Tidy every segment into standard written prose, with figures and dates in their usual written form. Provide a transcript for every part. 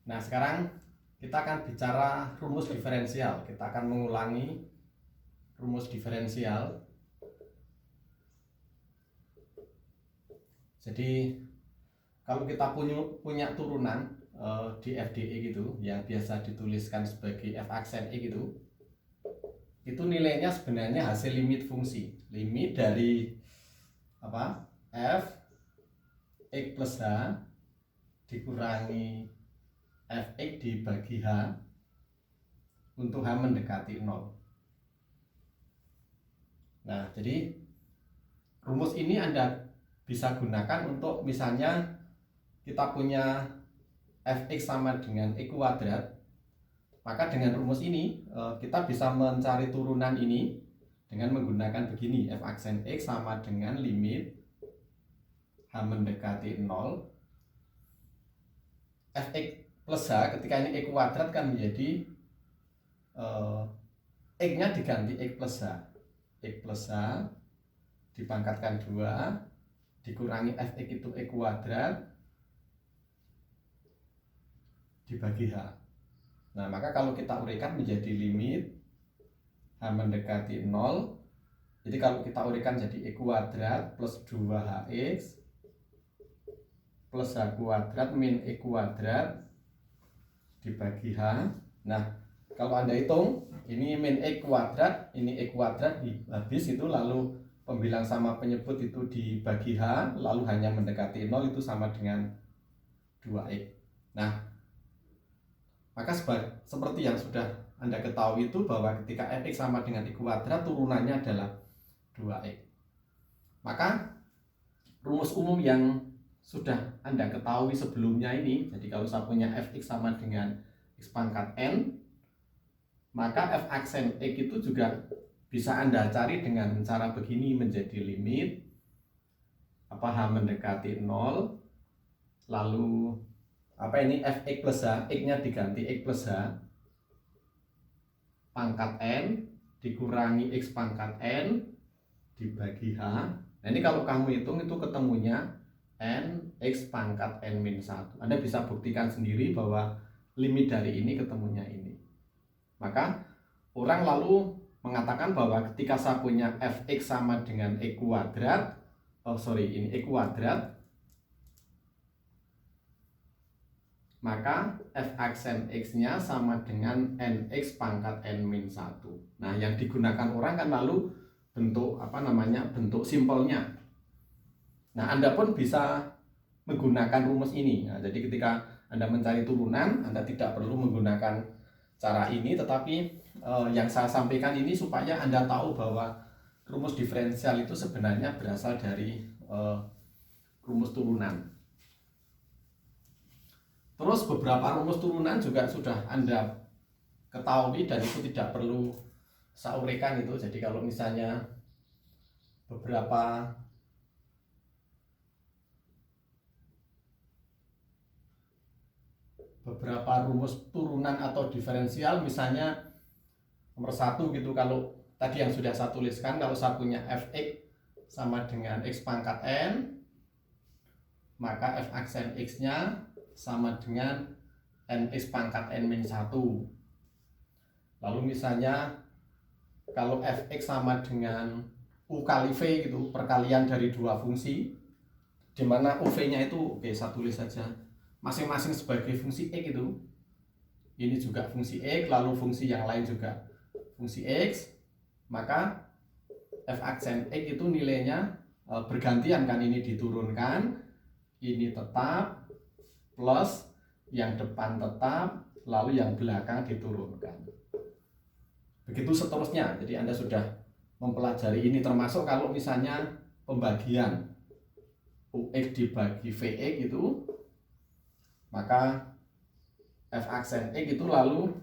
Nah, sekarang kita akan bicara rumus diferensial. Kita akan mengulangi rumus diferensial. Jadi, kalau kita punya turunan di FDE gitu, yang biasa dituliskan sebagai f aksen E gitu, itu nilainya sebenarnya hasil limit fungsi. Limit dari apa? F X plus H dikurangi Fx dibagi H untuk H mendekati 0. Nah, jadi rumus ini Anda bisa gunakan untuk misalnya kita punya Fx sama dengan X kuadrat, maka dengan rumus ini kita bisa mencari turunan ini dengan menggunakan begini. F aksen X sama dengan limit H mendekati 0 Fx plus H, ketika ini X kuadrat kan menjadi X-nya diganti X plus H. X plus H dipangkatkan 2 dikurangi Fx itu X kuadrat dibagi H. Nah, maka kalau kita uraikan menjadi limit H mendekati 0. Jadi kalau kita uraikan jadi X kuadrat plus 2Hx plus H kuadrat min X kuadrat dibagi H. Nah, kalau Anda hitung, ini min X kuadrat, ini X kuadrat habis itu, lalu pembilang sama penyebut itu dibagi H, lalu hanya mendekati 0, itu sama dengan 2X. Nah, maka seperti yang sudah Anda ketahui itu, bahwa ketika Fx sama dengan X kuadrat, turunannya adalah 2X. Maka rumus umum yang sudah Anda ketahui sebelumnya ini, jadi kalau saya punya Fx sama dengan X pangkat N, maka F aksen X itu juga bisa Anda cari dengan cara begini, menjadi limit H mendekati 0, lalu ini Fx plus H, X-nya diganti X plus H pangkat N dikurangi X pangkat N dibagi H. Nah, ini kalau kamu hitung itu ketemunya N X pangkat N min 1. Anda bisa buktikan sendiri bahwa limit dari ini ketemunya ini. Maka orang lalu mengatakan bahwa ketika saya punya Fx sama dengan X kuadrat, ini X kuadrat, maka F aksen X-nya sama dengan NX pangkat N min 1. Nah, yang digunakan orang kan lalu bentuk bentuk simpelnya. Nah, Anda pun bisa menggunakan rumus ini. Nah, jadi ketika Anda mencari turunan, Anda tidak perlu menggunakan cara ini, tetapi yang saya sampaikan ini supaya Anda tahu bahwa rumus diferensial itu sebenarnya berasal dari rumus turunan. Terus beberapa rumus turunan juga sudah Anda ketahui dan itu tidak perlu saya uraikan itu. Jadi kalau misalnya beberapa rumus turunan atau diferensial, misalnya nomor 1 gitu, kalau tadi yang sudah saya tuliskan, kalau saya punya Fx sama dengan X pangkat N, maka F aksen X-nya sama dengan NX pangkat N min 1. Lalu misalnya kalau Fx sama dengan U kali V gitu, perkalian dari dua fungsi, di mana UV-nya itu, saya tulis saja, masing-masing sebagai fungsi X gitu. Ini juga fungsi X, lalu fungsi yang lain juga fungsi X, maka F aksen X itu nilainya bergantian kan, ini diturunkan, ini tetap, plus yang depan tetap, lalu yang belakang diturunkan. Begitu seterusnya. Jadi Anda sudah mempelajari ini, termasuk kalau misalnya pembagian UX dibagi VX itu, maka F aksen X itu lalu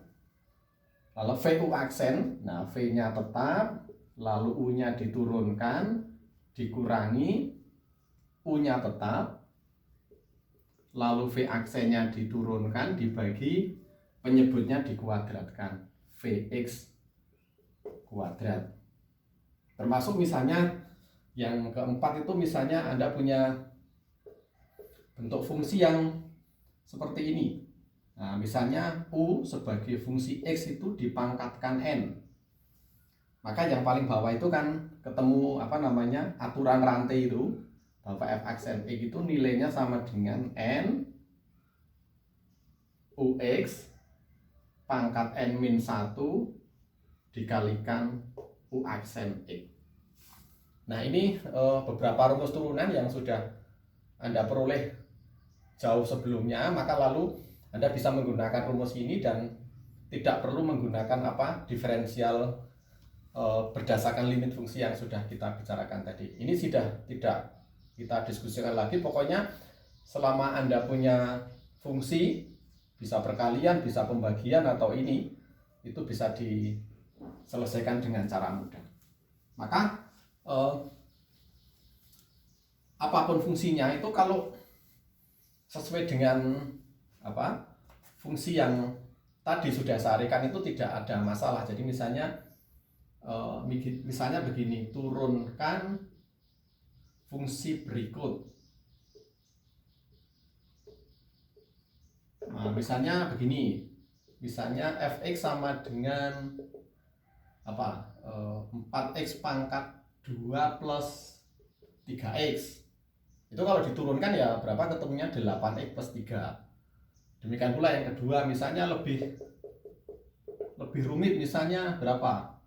VU aksen, nah V-nya tetap, lalu U-nya diturunkan, dikurangi, U-nya tetap, lalu V aksennya diturunkan, dibagi, penyebutnya dikuadratkan, Vx kuadrat. Termasuk misalnya yang keempat itu, misalnya Anda punya bentuk fungsi yang seperti ini. Nah, misalnya U sebagai fungsi X itu dipangkatkan N. Maka yang paling bawah itu kan ketemu aturan rantai itu, bahwa f(x) X itu nilainya sama dengan N UX pangkat N min 1 dikalikan UX. Nah, ini beberapa rumus turunan yang sudah Anda peroleh jauh sebelumnya, maka lalu Anda bisa menggunakan rumus ini dan tidak perlu menggunakan diferensial berdasarkan limit fungsi yang sudah kita bicarakan tadi. Ini sudah tidak kita diskusikan lagi. Pokoknya selama Anda punya fungsi, bisa perkalian, bisa pembagian, atau ini, itu bisa diselesaikan dengan cara mudah. Maka apapun fungsinya itu kalau sesuai dengan fungsi yang tadi sudah saya arahkan itu tidak ada masalah. Jadi misalnya begini, turunkan fungsi berikut. Nah, misalnya begini, misalnya f(x) sama dengan 4x pangkat 2 plus 3x. Itu kalau diturunkan ya berapa, ketemunya 8x plus 3. Demikian pula yang kedua, misalnya lebih rumit, misalnya berapa,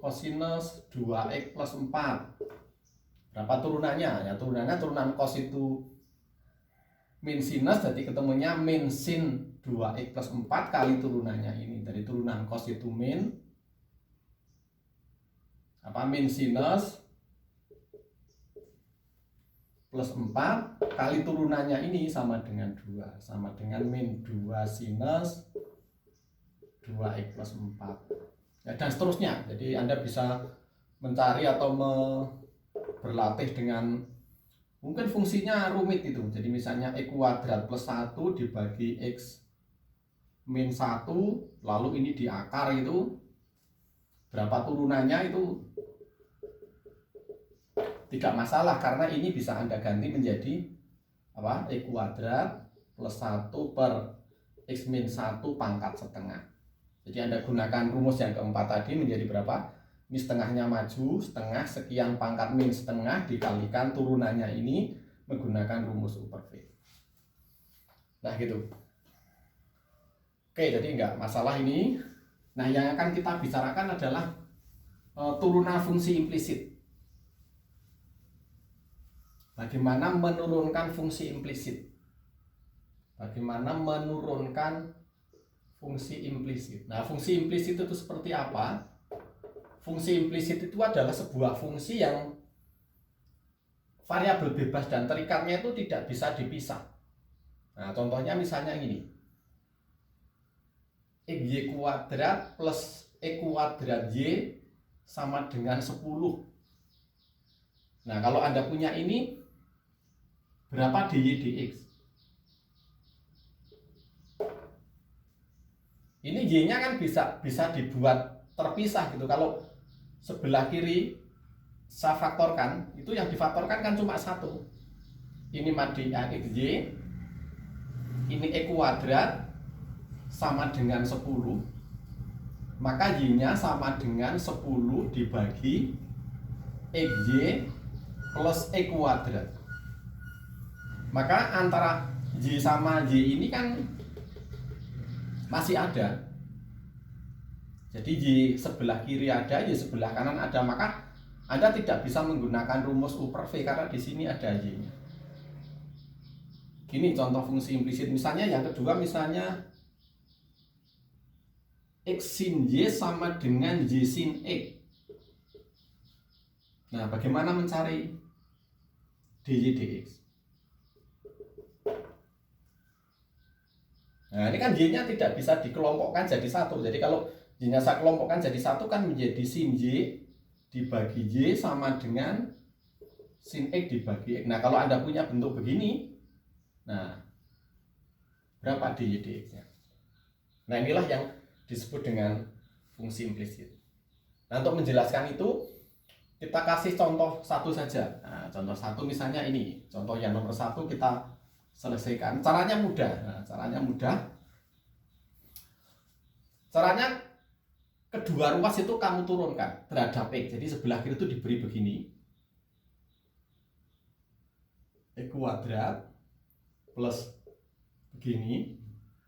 cosinus 2x plus 4. Berapa turunannya? Ya turunannya turunan cos itu min sinus, jadi ketemunya min sin 2x plus 4 kali turunannya ini. Dari turunan cos itu min sinus plus 4 kali turunannya ini sama dengan 2, sama dengan min 2 sinus 2x plus 4. Ya, dan seterusnya. Jadi Anda bisa mencari atau berlatih dengan mungkin fungsinya rumit itu. Jadi misalnya x kuadrat plus 1 dibagi x min 1, lalu ini di akar itu berapa turunannya, itu tidak masalah karena ini bisa Anda ganti menjadi x kuadrat plus 1 per x min 1 pangkat setengah. Jadi Anda gunakan rumus yang keempat tadi menjadi berapa? Ini setengahnya maju, setengah sekian pangkat min setengah dikalikan turunannya ini menggunakan rumus U per V. Nah gitu. Oke, jadi enggak masalah ini. Nah, yang akan kita bicarakan adalah turunan fungsi implisit. Bagaimana menurunkan fungsi implisit? Bagaimana menurunkan fungsi implisit? Nah, fungsi implisit itu seperti apa? Fungsi implisit itu adalah sebuah fungsi yang variabel bebas dan terikatnya itu tidak bisa dipisah. Nah, contohnya misalnya ini, xy kuadrat plus x kuadrat y sama dengan 10. Nah, kalau Anda punya ini, berapa dy dx? Ini y-nya kan bisa dibuat terpisah gitu. Kalau sebelah kiri saya faktorkan, itu yang difaktorkan kan cuma 1. Ini madi xy, ini x kuadrat sama dengan 10, maka y-nya sama dengan 10 dibagi xy plus x kuadrat. Maka antara y sama y ini kan masih ada. Jadi y sebelah kiri ada, y sebelah kanan ada, maka Anda tidak bisa menggunakan rumus U per V karena di sini ada y-nya. Gini contoh fungsi implisit. Misalnya yang kedua, misalnya x sin y sama dengan y sin x. Nah, bagaimana mencari dy dx? Nah, ini kan y-nya tidak bisa dikelompokkan jadi satu. Jadi kalau y-nya saya kelompokkan jadi satu kan menjadi sin y dibagi y sama dengan sin x dibagi x. Nah, kalau Anda punya bentuk begini, nah berapa dy dx-nya? Nah, inilah yang disebut dengan fungsi implisit. Nah, untuk menjelaskan itu kita kasih contoh satu saja. Nah, contoh satu misalnya ini, contoh yang nomor 1 kita selesaikan. Caranya mudah. Nah, caranya mudah. Caranya kedua ruas itu kamu turunkan terhadap X. Jadi sebelah kiri itu diberi begini. X kuadrat plus begini.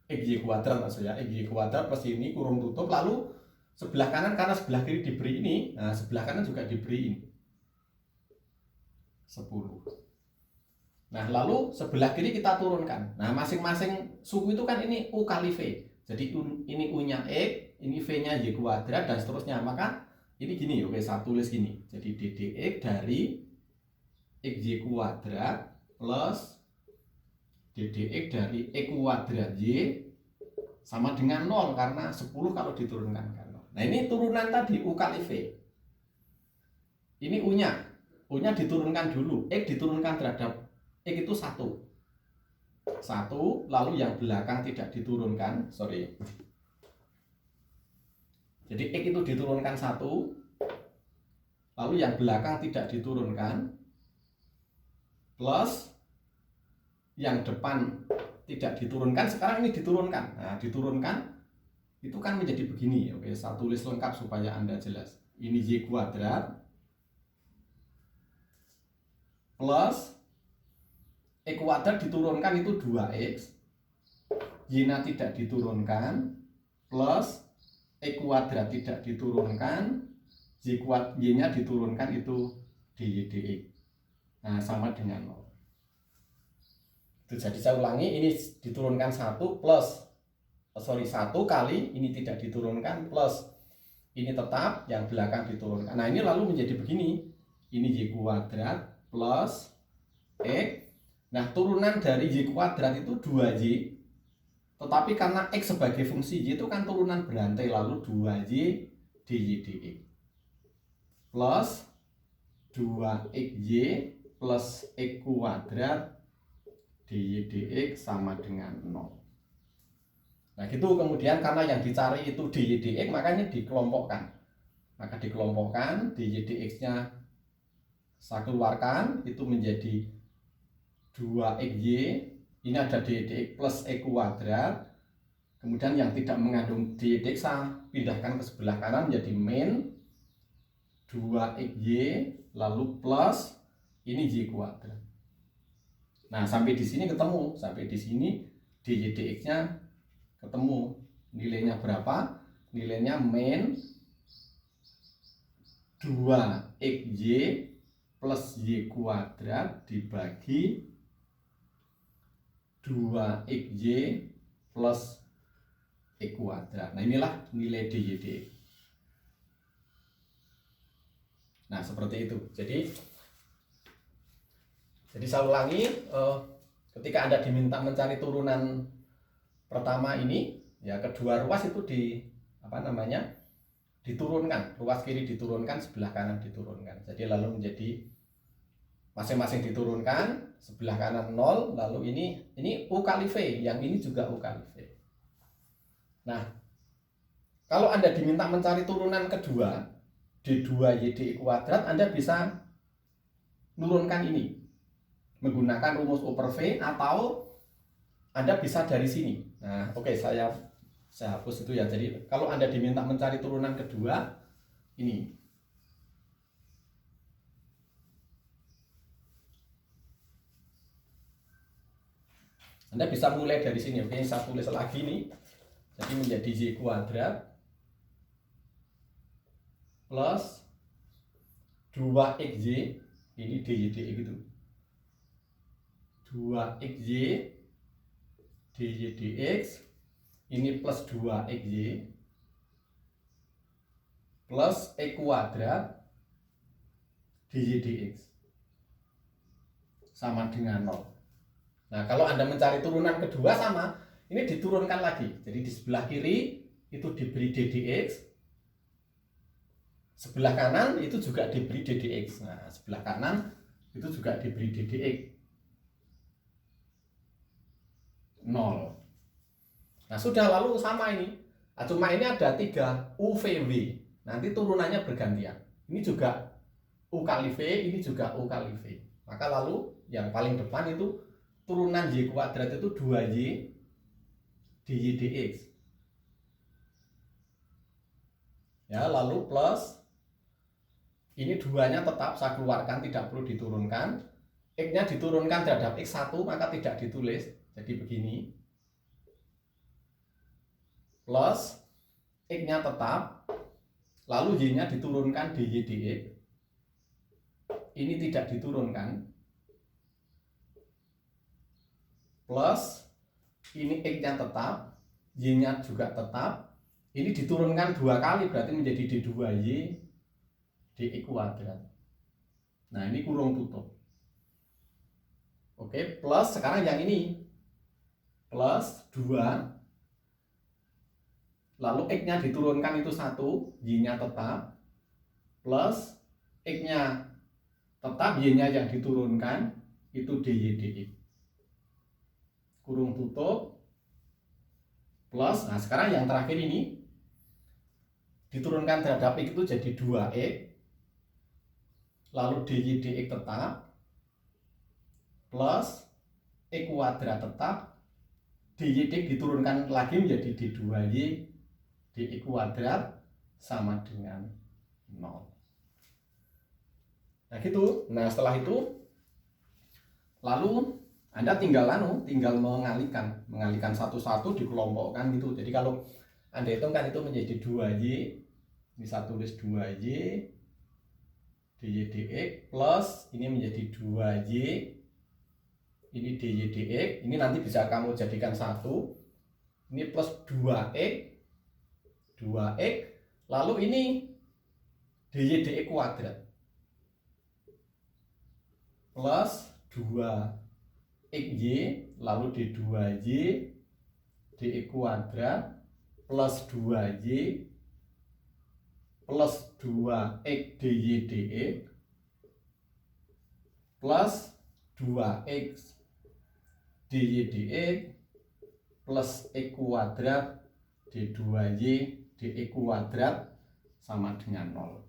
XY kuadrat maksudnya. XY kuadrat plus ini kurung tutup. Lalu sebelah kanan karena sebelah kiri diberi ini. Nah sebelah kanan juga diberi ini. 10. Nah lalu sebelah kiri kita turunkan. Nah masing-masing suku itu kan ini U kali V. Jadi ini U nya X, ini V nya Y kuadrat dan seterusnya. Maka ini gini, oke saya tulis gini. Jadi ddx dari XY kuadrat plus ddx dari X kuadrat Y sama dengan 0 karena 10 kalau diturunkan kan 0. Nah ini turunan tadi U kali V. Ini U nya diturunkan dulu. X diturunkan terhadap X itu 1, lalu yang belakang tidak diturunkan, sorry. Jadi X itu diturunkan 1, lalu yang belakang tidak diturunkan, plus yang depan tidak diturunkan, sekarang ini diturunkan. Nah diturunkan, itu kan menjadi begini. Oke, saya tulis lengkap supaya Anda jelas. Ini Y kuadrat, plus X kuadrat diturunkan itu 2X, Y-nya tidak diturunkan, plus X kuadrat tidak diturunkan, Y-nya diturunkan itu dy dx. Nah sama dengan 0. Jadi saya ulangi, ini diturunkan 1 plus, 1 kali, ini tidak diturunkan, plus ini tetap, yang belakang diturunkan. Nah ini lalu menjadi begini, ini Y kuadrat plus X. Nah turunan dari Y kuadrat itu 2Y, tetapi karena X sebagai fungsi Y itu kan turunan berantai, lalu 2Y dy dx plus 2XY plus X kuadrat dy dx sama dengan 0. Nah gitu, kemudian karena yang dicari itu dy dx makanya dikelompokkan. Maka dikelompokkan, dy dx nya saya keluarkan, itu menjadi 2XY, ini ada dy dx plus X kuadrat. Kemudian yang tidak mengandung dy dx saya pindahkan ke sebelah kanan menjadi min 2XY lalu plus ini Y kuadrat. Nah sampai di sini ketemu, sampai di sini dy dx-nya ketemu. Nilainya berapa? Nilainya min 2XY plus Y kuadrat dibagi 2XY plus X kuadrat. Nah inilah nilai dy dx. Nah seperti itu. Jadi saya ulangi, ketika Anda diminta mencari turunan pertama ini, ya kedua ruas itu diturunkan, ruas kiri diturunkan, sebelah kanan diturunkan. Jadi lalu menjadi masing-masing diturunkan, sebelah kanan 0, lalu ini U kali V, yang ini juga U kali V. Nah, kalau Anda diminta mencari turunan kedua, D2Y dx kuadrat, Anda bisa menurunkan ini menggunakan rumus U per V, atau Anda bisa dari sini. Nah, oke, saya hapus itu ya. Jadi, kalau Anda diminta mencari turunan kedua, ini Anda bisa mulai dari sini. Oke, saya tulis lagi nih. Jadi menjadi Y kuadrat plus 2XY, ini dy dx gitu. 2XY dy dx, ini plus 2XY plus X kuadrat dy dx sama dengan 0. Nah, kalau Anda mencari turunan kedua sama, ini diturunkan lagi. Jadi di sebelah kiri itu diberi ddx, sebelah kanan itu juga diberi ddx. Nah, sebelah kanan itu juga diberi ddx 0. Nah, sudah, lalu sama ini. Nah, cuma ini ada 3 UVW. Nanti turunannya bergantian. Ini juga U kali V, ini juga U kali V. Maka lalu yang paling depan itu turunan Y kuadrat itu 2Y dy dx. Ya, lalu plus ini 2-nya tetap saya keluarkan, tidak perlu diturunkan. X-nya diturunkan terhadap X1 maka tidak ditulis. Jadi begini. Plus X-nya tetap, lalu Y-nya diturunkan DY dx. Ini tidak diturunkan. Plus ini X-nya tetap, Y-nya juga tetap. Ini diturunkan 2 kali berarti menjadi D2Y dx kuadrat. Nah, ini kurung tutup. Oke, plus sekarang yang ini. Plus 2. Lalu X-nya diturunkan itu 1, Y-nya tetap. Plus X-nya tetap, Y-nya yang diturunkan itu DY dx. Kurung tutup. Plus, nah sekarang yang terakhir ini diturunkan terhadap X itu jadi 2X, lalu DY dx tetap, plus X kuadrat tetap, DY dx diturunkan lagi menjadi D2Y dx kuadrat sama dengan 0. Nah gitu. Nah setelah itu lalu Anda tinggal mengalihkan satu-satu, dikelompokkan gitu. Jadi kalau Anda hitungkan itu menjadi 2Y, ini saya tulis 2Y DY dx plus ini menjadi 2Y, ini DY dx, ini nanti bisa kamu jadikan 1, ini plus 2x, lalu ini DY dx kuadrat plus 2xy, lalu D2y dx kuadrat plus 2y plus 2x dy dx plus 2x dy dx plus x kuadrat D2y dx kuadrat sama dengan 0.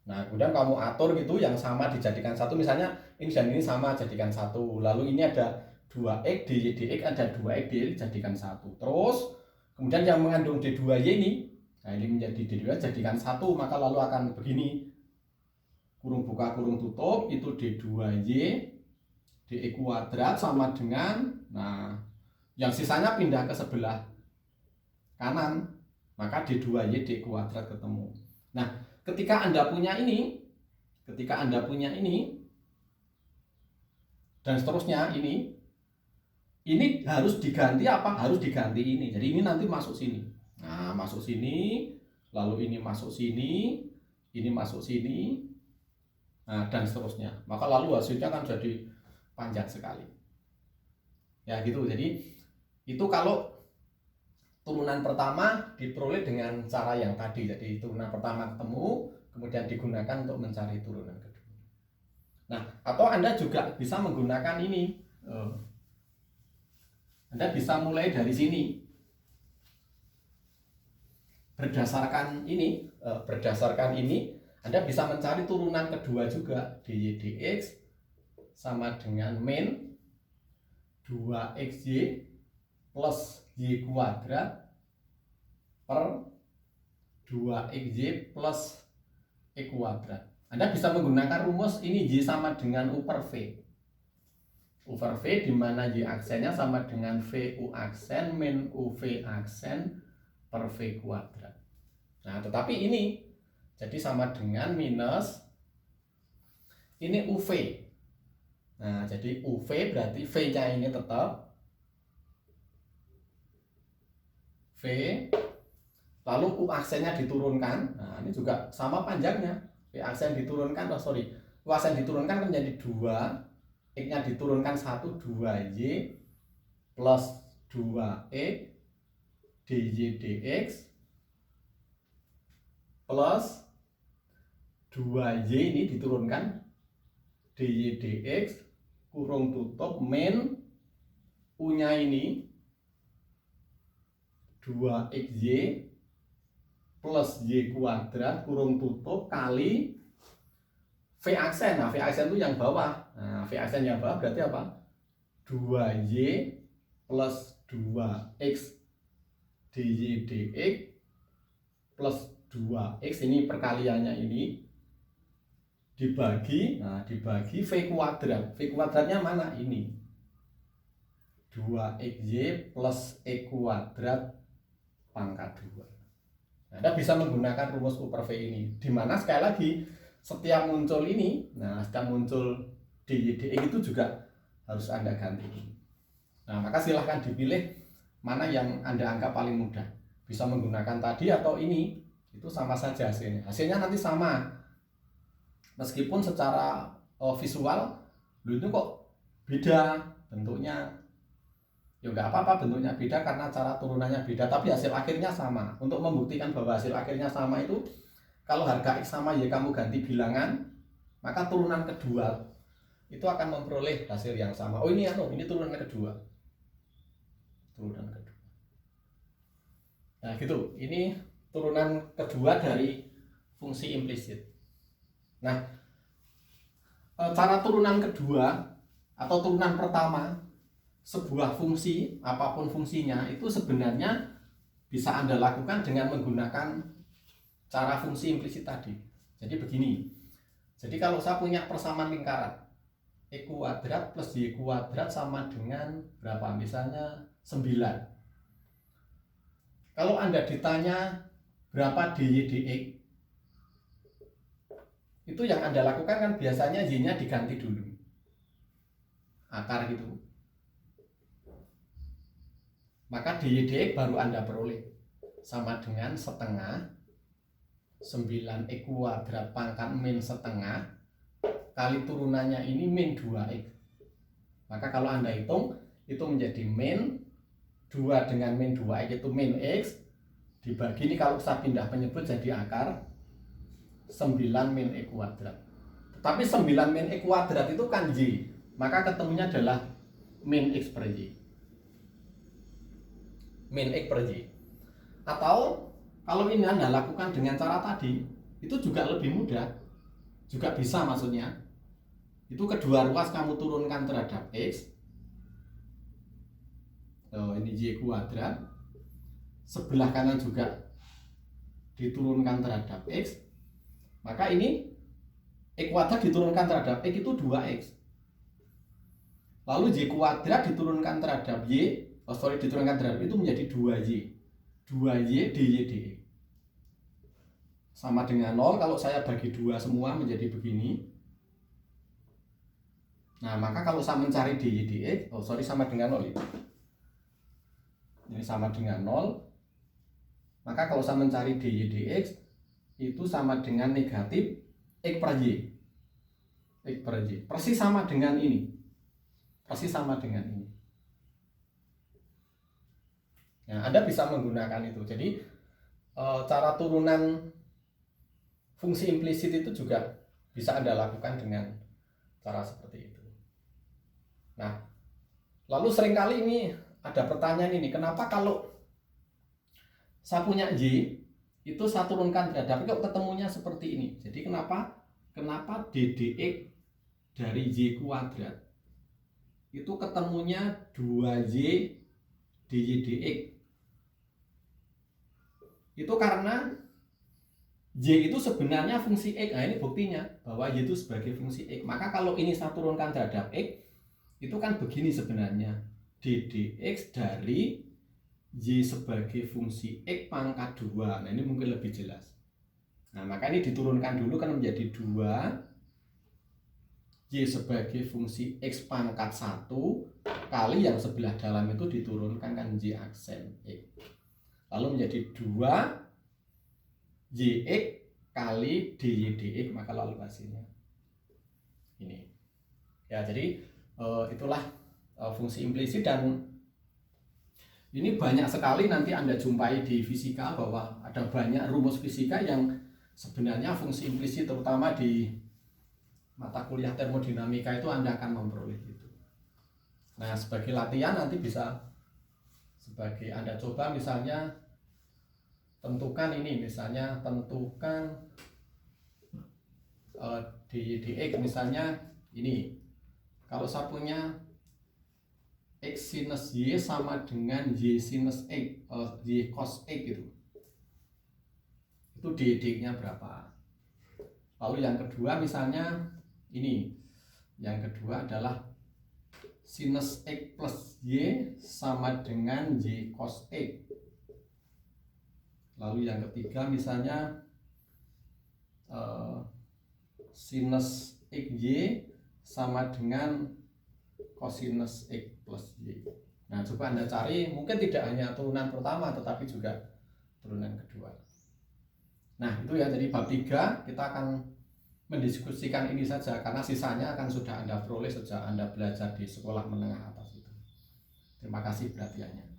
Nah, kemudian kamu atur gitu, yang sama dijadikan 1, misalnya ini dan ini sama jadikan 1. Lalu ini ada 2x dy dx, ada 2x dy jadikan 1. Terus kemudian yang mengandung D2y ini, nah ini menjadi D2y jadikan 1, maka lalu akan begini. Kurung buka kurung tutup, itu D2y dx kuadrat sama dengan, nah yang sisanya pindah ke sebelah kanan, maka D2y dx kuadrat ketemu. Nah, ketika Anda punya ini dan seterusnya ini harus diganti apa? Harus diganti ini. Jadi ini nanti masuk sini. Nah, masuk sini, lalu ini masuk sini, ini masuk sini. Nah, dan seterusnya. Maka lalu hasilnya kan jadi panjang sekali. Ya, gitu. Jadi itu kalau turunan pertama diperoleh dengan cara yang tadi. Jadi turunan pertama ketemu, kemudian digunakan untuk mencari turunan kedua. Nah, atau Anda juga bisa menggunakan ini. Anda bisa mulai dari sini. Berdasarkan ini, Anda bisa mencari turunan kedua juga. Dy dx sama dengan min 2xy plus y kuadrat per 2xy plus x kuadrat. Anda bisa menggunakan rumus ini y sama dengan u per v. U per v di mana y aksennya sama dengan v u aksen min u v aksen per v kuadrat. Nah, tetapi ini jadi sama dengan minus ini uv. Nah, jadi uv berarti v-nya ini tetap V, lalu U aksennya diturunkan. Nah, ini juga sama panjangnya. V aksen diturunkan, U aksen diturunkan menjadi 2, X-nya diturunkan 1, 2Y plus 2X dy dx plus 2Y ini diturunkan dy dx kurung tutup min U-nya ini 2xy plus y kuadrat kurung tutup kali v aksen. Nah, v aksen itu yang bawah. Nah, v aksen yang bawah berarti apa? 2y plus 2x dy dx plus 2x ini perkaliannya ini dibagi V kuadrat. V kuadratnya mana? Ini 2xy plus x kuadrat pangkat 2. Nah, Anda bisa menggunakan rumus U per V ini, dimana sekali lagi setiap muncul ini, setiap muncul dy dx itu juga harus Anda ganti. Nah, maka silahkan dipilih mana yang Anda anggap paling mudah. Bisa menggunakan tadi atau ini, itu sama saja hasilnya. Hasilnya nanti sama, meskipun secara visual itu kok beda bentuknya. Ya nggak apa-apa bentuknya beda karena cara turunannya beda, tapi hasil akhirnya sama. Untuk membuktikan bahwa hasil akhirnya sama itu, kalau harga X sama Y kamu ganti bilangan, maka turunan kedua itu akan memperoleh hasil yang sama. Oh ini turunan kedua. Turunan kedua. Nah gitu, ini turunan kedua dari fungsi implisit. Nah, cara turunan kedua atau turunan pertama sebuah fungsi, apapun fungsinya, itu sebenarnya bisa Anda lakukan dengan menggunakan cara fungsi implisit tadi. Jadi begini, jadi kalau saya punya persamaan lingkaran x kuadrat plus y kuadrat sama dengan berapa? Misalnya 9. Kalau Anda ditanya berapa dy dx, itu yang Anda lakukan kan biasanya y-nya diganti dulu, akar gitu. Maka dy dx baru Anda peroleh sama dengan setengah 9x kuadrat pangkat min setengah kali turunannya ini min 2x. Maka kalau Anda hitung, itu menjadi min 2 dengan min 2x itu min x, dibagi ini kalau saya pindah penyebut jadi akar 9 min x kuadrat. Tetapi 9 min x kuadrat itu kan y, maka ketemunya adalah min x per y. Min x per y. Atau kalau ini Anda lakukan dengan cara tadi, itu juga lebih mudah, juga bisa maksudnya. Itu kedua ruas kamu turunkan terhadap x, ini y kuadrat, sebelah kanan juga diturunkan terhadap x, maka ini x kuadrat diturunkan terhadap x itu 2x, lalu y kuadrat diturunkan terhadap y, diturunkan terhadap itu menjadi 2y dy dx sama dengan 0. Kalau saya bagi 2 semua menjadi begini. Nah, maka kalau saya mencari dy dx, sama dengan 0 itu. Ini sama dengan 0. Maka kalau saya mencari dy dx itu sama dengan negatif x per y. X per y. Persis sama dengan ini. Persis sama dengan ini. Nah, Anda bisa menggunakan itu. Jadi cara turunan fungsi implisit itu juga bisa Anda lakukan dengan cara seperti itu. Nah, lalu seringkali ini ada pertanyaan ini, kenapa kalau saya punya y itu saya turunkan terhadap kok ketemunya seperti ini? Jadi kenapa d dx dari y kuadrat itu ketemunya 2y dy dx? Itu karena y itu sebenarnya fungsi x. Nah, ini buktinya bahwa y itu sebagai fungsi x. Maka kalau ini saya turunkan terhadap x, itu kan begini sebenarnya, d dx dari y sebagai fungsi x pangkat 2. Nah, ini mungkin lebih jelas. Nah, maka ini diturunkan dulu kan menjadi 2 y sebagai fungsi x pangkat 1 kali yang sebelah dalam itu diturunkan kan y aksen x. Lalu menjadi 2 yx kali dy dx, maka lalu hasilnya ini. Ya, jadi itulah fungsi implisit, dan ini banyak sekali nanti Anda jumpai di fisika, bahwa ada banyak rumus fisika yang sebenarnya fungsi implisit, terutama di mata kuliah termodinamika itu Anda akan memperoleh itu. Nah, sebagai latihan nanti bisa sebagai Anda coba, misalnya tentukan ini, misalnya tentukan dy dx, misalnya ini, kalau saya punya x sinus y sama dengan y sinus x, y cos x gitu. Itu itu dd-nya berapa. Lalu yang kedua misalnya ini, yang kedua adalah sinus X plus Y sama dengan Y cos X. Lalu yang ketiga misalnya sinus XY sama dengan cosinus X plus Y. Nah, coba Anda cari, mungkin tidak hanya turunan pertama tetapi juga turunan kedua. Nah, itu ya, jadi bab 3 kita akan mendiskusikan ini saja, karena sisanya akan sudah Anda peroleh sejak Anda belajar di sekolah menengah atas itu. Terima kasih perhatiannya.